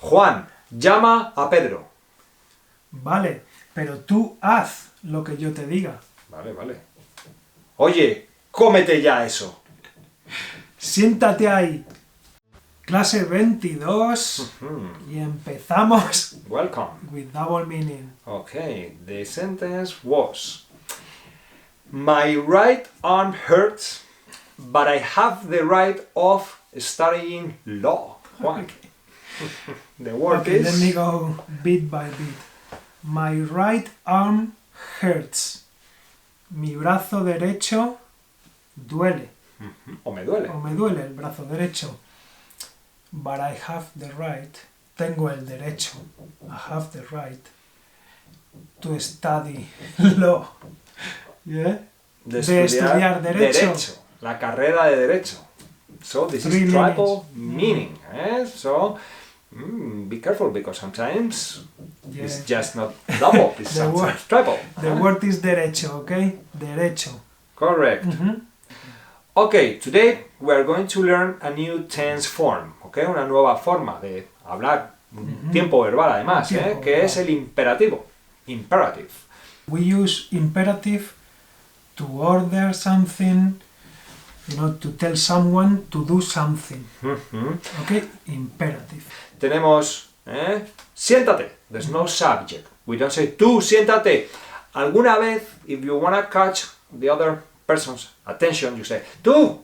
Juan, llama a Pedro. Vale, pero tú haz lo que yo te diga. Vale, vale. Oye, cómete ya eso. Siéntate ahí. Clase 22 y empezamos Welcome. with double meaning. Okay, the sentence was: My right arm hurts, but I have the right of studying law. Juan. Okay. The word Okay, is... let me go bit by bit. My right arm hurts. Mi brazo derecho duele. O me duele. O me duele el brazo derecho. But I have the right. Tengo el derecho. I have the right to study law. Yeah? De estudiar derecho. La carrera de derecho. So this is triple meaning. So be careful, because sometimes it's just not double, it's sometimes triple. The word is derecho, okay? Derecho. Correct. Okay, today we are going to learn a new tense form, okay? Una nueva forma de hablar, un tiempo verbal además, que es el imperativo. Imperative. We use imperative to order something, you know, to tell someone to do something. Okay? Imperative. Tenemos, siéntate. There's no subject. We don't say tú, siéntate. Alguna vez, if you want to catch the other person's attention, you say tú,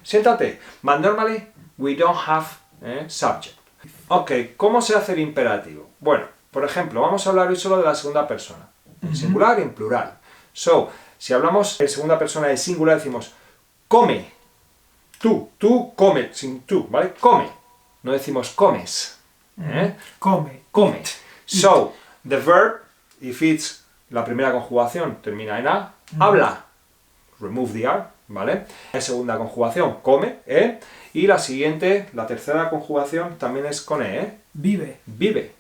siéntate. But normally, we don't have subject. Ok, ¿cómo se hace el imperativo? Bueno, por ejemplo, vamos a hablar hoy solo de la segunda persona. En singular y en plural. So, si hablamos en segunda persona de singular, decimos come. Tú come, sin tú, ¿vale? Come. No decimos comes. Come. So, the verb, if it's la primera conjugación, termina en a, habla. Remove the r, ¿vale? La segunda conjugación, come, y la siguiente, la tercera conjugación, también es con Vive. Vive.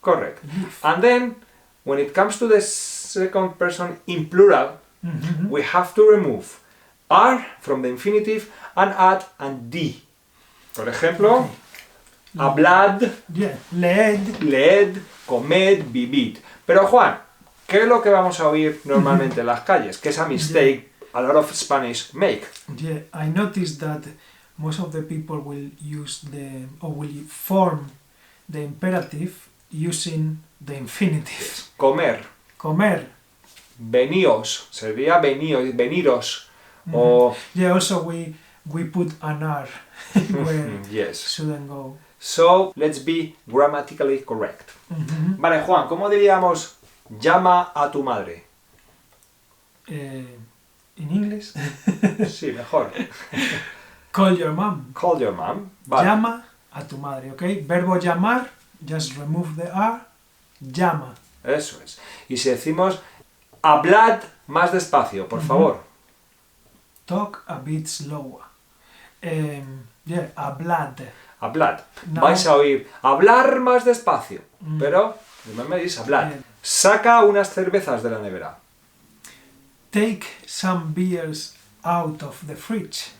Correct. And then, when it comes to the second person in plural, we have to remove r from the infinitive and add and d. Por ejemplo, hablad, leed, comed, vivid. Pero Juan, ¿qué es lo que vamos a oír normalmente en las calles? Que es a mistake a lot of Spanish make. Yeah, I noticed that most of the people will use will form the imperative using the infinitive. Comer. Veníos, sería veniros. O... Yeah, also we put an R where shouldn't go. So, let's be grammatically correct. Vale, Juan, ¿cómo diríamos llama a tu madre? In English? Sí, mejor. Call your mom. Call your mom. Vale. Llama a tu madre, ¿ok? Verbo llamar, just remove the R, llama. Eso es. Y si decimos hablad más despacio, por favor. Talk a bit slower. Hablad. Hablad. No. Vais a oír hablar más despacio, pero me dice hablad. Saca unas cervezas de la nevera. Take some beers out of the fridge.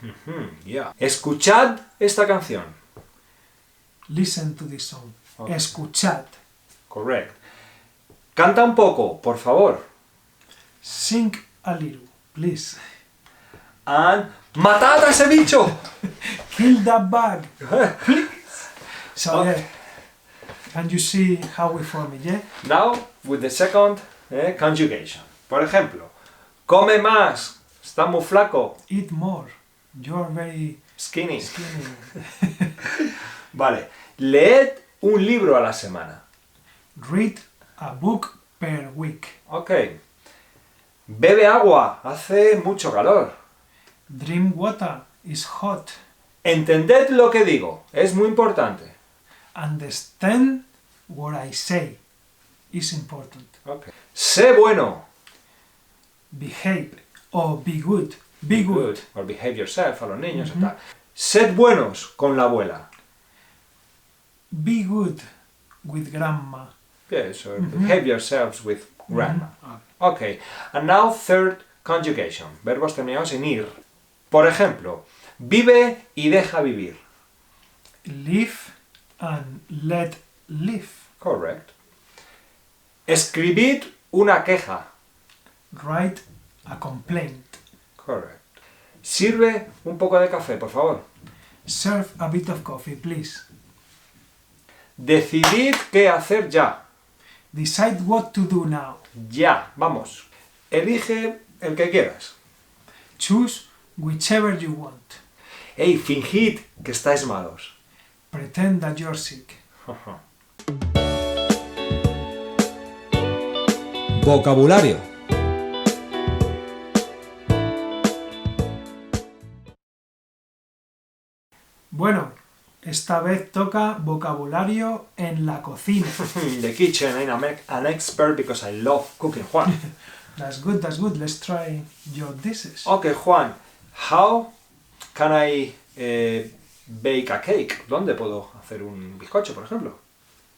Escuchad esta canción. Listen to this song. Okay. Escuchad. Correct. Canta un poco, por favor. Sing a little, please. And matad a ese bicho. Kill that bug, please. So can you see how we form it, yeah? Now, with the second conjugation. Por ejemplo, come más, está muy flaco. Eat more, you're very skinny. Vale, leed un libro a la semana. Read a book per week. Ok. Bebe agua, hace mucho calor. Drink water, is hot. Entended lo que digo, es muy importante. Understand what I say, is important. Okay. Sé bueno. Behave, or be good. Be good. Or behave yourself, a los niños y tal. Sed buenos con la abuela. Be good with grandma. Yes, or behave yourselves with grandma. Okay, and now third conjugation. Verbos terminados en ir. Por ejemplo, vive y deja vivir. Live and let leave. Correct. Escribid una queja. Write a complaint. Correct. Sirve un poco de café, por favor. Serve a bit of coffee, please. Decidid qué hacer ya. Decide what to do now. Ya, vamos. Elige el que quieras. Choose whichever you want. Hey, fingid que estáis malos. Pretend that you're sick. Vocabulario. Bueno, esta vez toca vocabulario en la cocina. In the kitchen, I'm an expert because I love cooking. Juan. That's good, that's good. Let's try your dishes. Okay, Juan. How can I bake a cake? ¿Dónde puedo hacer un bizcocho, por ejemplo?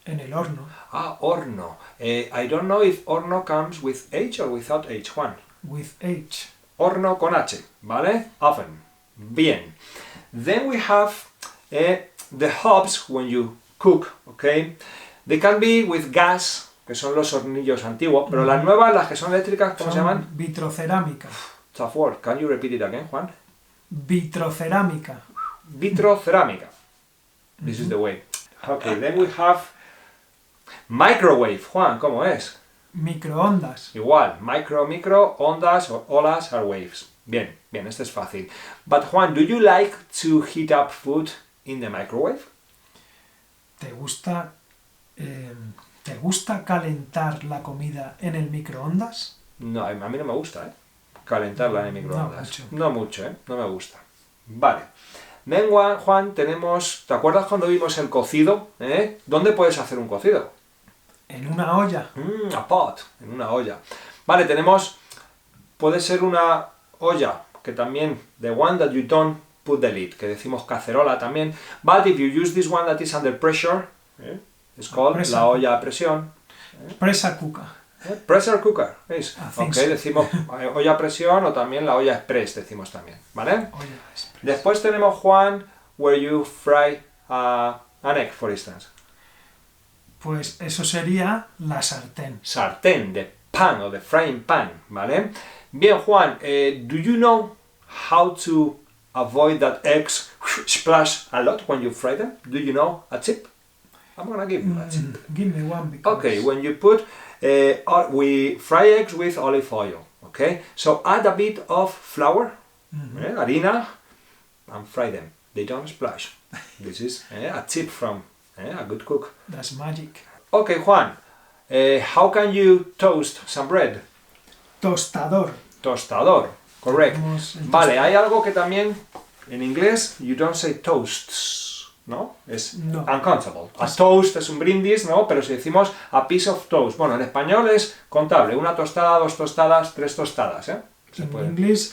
En el horno. Ah, horno. I don't know if horno comes with H or without H, Juan. With H. Horno con H, ¿vale? Oven. Bien. Then we have the hobs when you cook, okay? They can be with gas, que son los hornillos antiguos, pero las nuevas, las que son eléctricas, ¿cómo se llaman? Vitrocerámica. Tough word. Can you repeat it again, Juan? Vitrocerámica. Vitrocerámica. This is the way. Okay, then we have microwave. Juan, ¿cómo es? Microondas. Igual, micro, ondas o olas are waves. Bien, bien, este es fácil. But Juan, do you like to heat up food in the microwave? ¿Te gusta calentar la comida en el microondas? No, a mí no me gusta, calentarla en el microondas. No mucho, no me gusta. Vale. Then, Juan, tenemos... ¿Te acuerdas cuando vimos el cocido? ¿Dónde puedes hacer un cocido? En una olla. A pot, en una olla. Vale, tenemos... Puede ser una olla, que también... The one that you don't put the lid, que decimos cacerola también. But if you use this one that is under pressure, it's called la olla a presión. Pressure cooker. Pressure cooker, ¿veis? Ok, decimos olla a presión o también la olla express, decimos también, ¿vale? Olla express. Después tenemos, Juan, where you fry an egg, for instance. Pues eso sería la sartén. Sartén, de pan o de frying pan, ¿vale? Bien, Juan, do you know how to avoid that eggs splash a lot when you fry them? Do you know a tip? I'm gonna give you a tip. Give me one because... Okay, when you put, we fry eggs with olive oil, okay? So add a bit of flour, harina, and fry them. They don't splash. This is a tip from a good cook. That's magic. Okay, Juan, how can you toast some bread? Tostador. Tostador, correct. Vale, tostador. hay algo que también, en inglés, you don't say toasts, ¿no? Es No. uncountable. A toast es un brindis, ¿no? Pero si decimos a piece of toast, bueno, en español es contable. Una tostada, dos tostadas, tres tostadas, In English,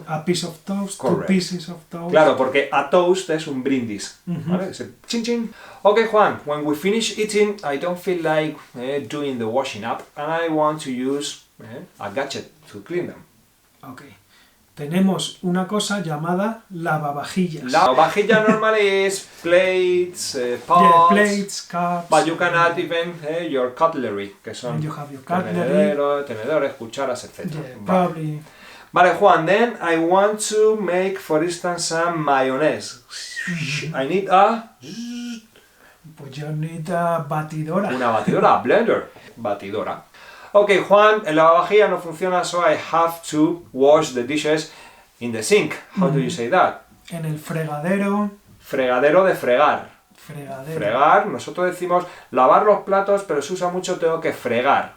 a piece of toast, Correct. 2 pieces of toast. Claro, porque a toast es un brindis, ¿vale? Es el chin chin. Okay, Juan, when we finish eating, I don't feel like doing the washing up, and I want to use a gadget to clean them. Okay. Tenemos una cosa llamada lavavajillas. Lavavajilla normally is plates, pots, Yeah, plates, cups. but you can add even your cutlery, que son You have your cutlery. tenedores, cucharas, etc. Yeah, probably. Vale, Juan, then I want to make, for instance, some mayonnaise. I need Pues yo necesito batidora. una batidora, blender, batidora. Okay, Juan, el lavavajilla no funciona, so I have to wash the dishes in the sink. How do you say that? En el fregadero. Fregadero de fregar. Fregadero. Fregar, nosotros decimos lavar los platos, pero se usa mucho tengo que fregar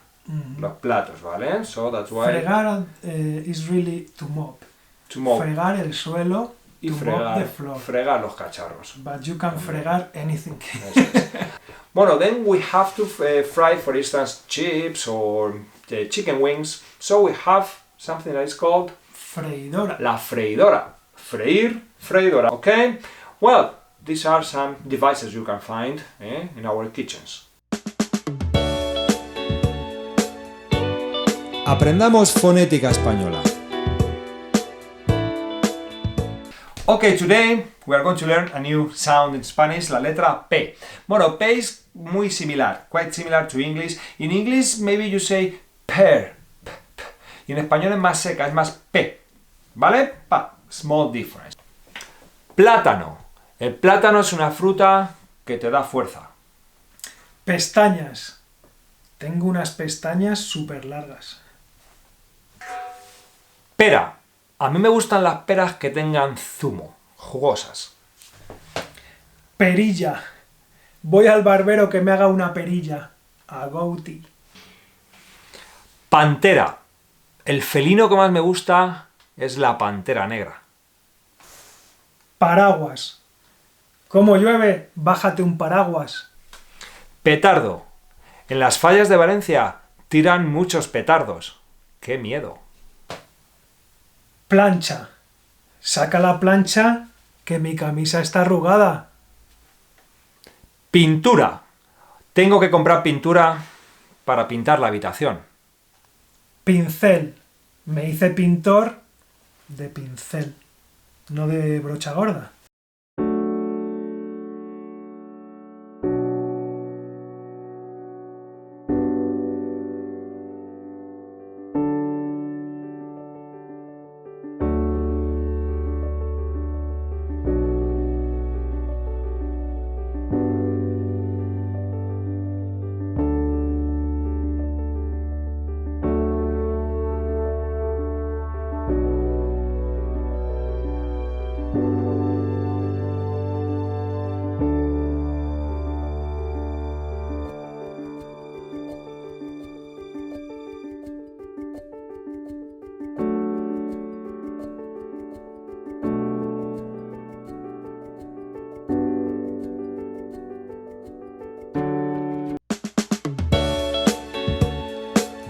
los platos, ¿vale? So that's why... Fregar is really to mop. To mop. Fregar el suelo Y to mop the floor. fregar los cacharros. But you can fregar anything. Eso es. Bueno, then we have to fry, for instance, chips or chicken wings. So we have something that is called Freidora. la freidora. Freír, freidora, okay? Well, these are some devices you can find in our kitchens. Aprendamos fonética española. Okay, today we are going to learn a new sound in Spanish, la letra P. Bueno, P es muy similar, quite similar to English. In English, maybe you say pear. Y en español es más seca, es más P. ¿Vale? Small difference. Plátano. El plátano es una fruta que te da fuerza. Pestañas. Tengo unas pestañas súper largas. Pera. A mí me gustan las peras que tengan zumo, jugosas. Perilla. Voy al barbero que me haga una perilla. A goatee. Pantera. El felino que más me gusta es la pantera negra. Paraguas. ¿Cómo llueve? Bájate un paraguas. Petardo. En las fallas de Valencia tiran muchos petardos. ¡Qué miedo! Plancha. Saca la plancha que mi camisa está arrugada. Pintura. Tengo que comprar pintura para pintar la habitación. Pincel. Me hice pintor de pincel, no de brocha gorda.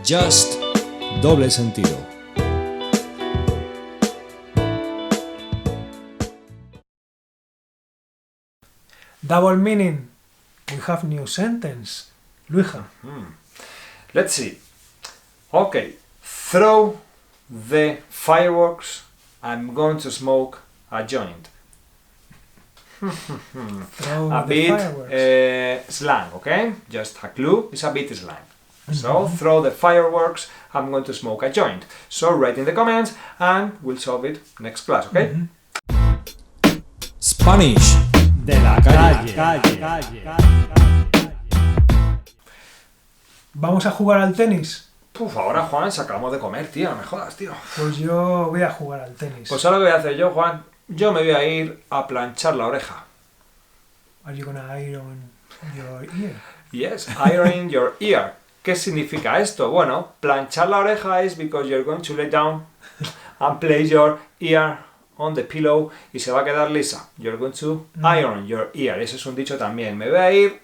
Just doble sentido. Double meaning. We have new sentence. Luija. Let's see. Okay. Throw the fireworks. I'm going to smoke a joint. Throw A the bit fireworks. slang, okay? Just a clue. It's a bit slang. So, throw the fireworks, I'm going to smoke a joint. So, write in the comments and we'll solve it next class, okay? Spanish De la calle. ¿Vamos a jugar al tenis? Puf, ahora, Juan, sacamos de comer, tío, no me jodas, tío. Pues yo voy a jugar al tenis. Pues ahora lo que voy a hacer yo, Juan, yo me voy a ir a planchar la oreja. Are you gonna iron your ear? Yes, ironing your ear. ¿Qué significa esto? Bueno, planchar la oreja es because you're going to lay down and place your ear on the pillow y se va a quedar lisa. You're going to iron your ear. Ese es un dicho también. Me voy a ir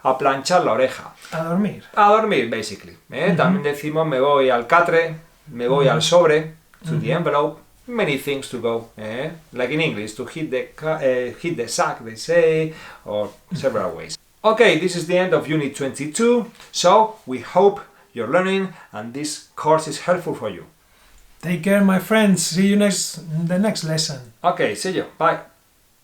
a planchar la oreja. A dormir. A dormir, basically. También decimos me voy al catre, me voy al sobre, to the envelope. Many things to go. Like in English, to hit the sack, they say, or several ways. Okay, this is the end of Unit 22, so we hope you're learning and this course is helpful for you. Take care, my friends. See you in the next lesson. Okay, see you. Bye.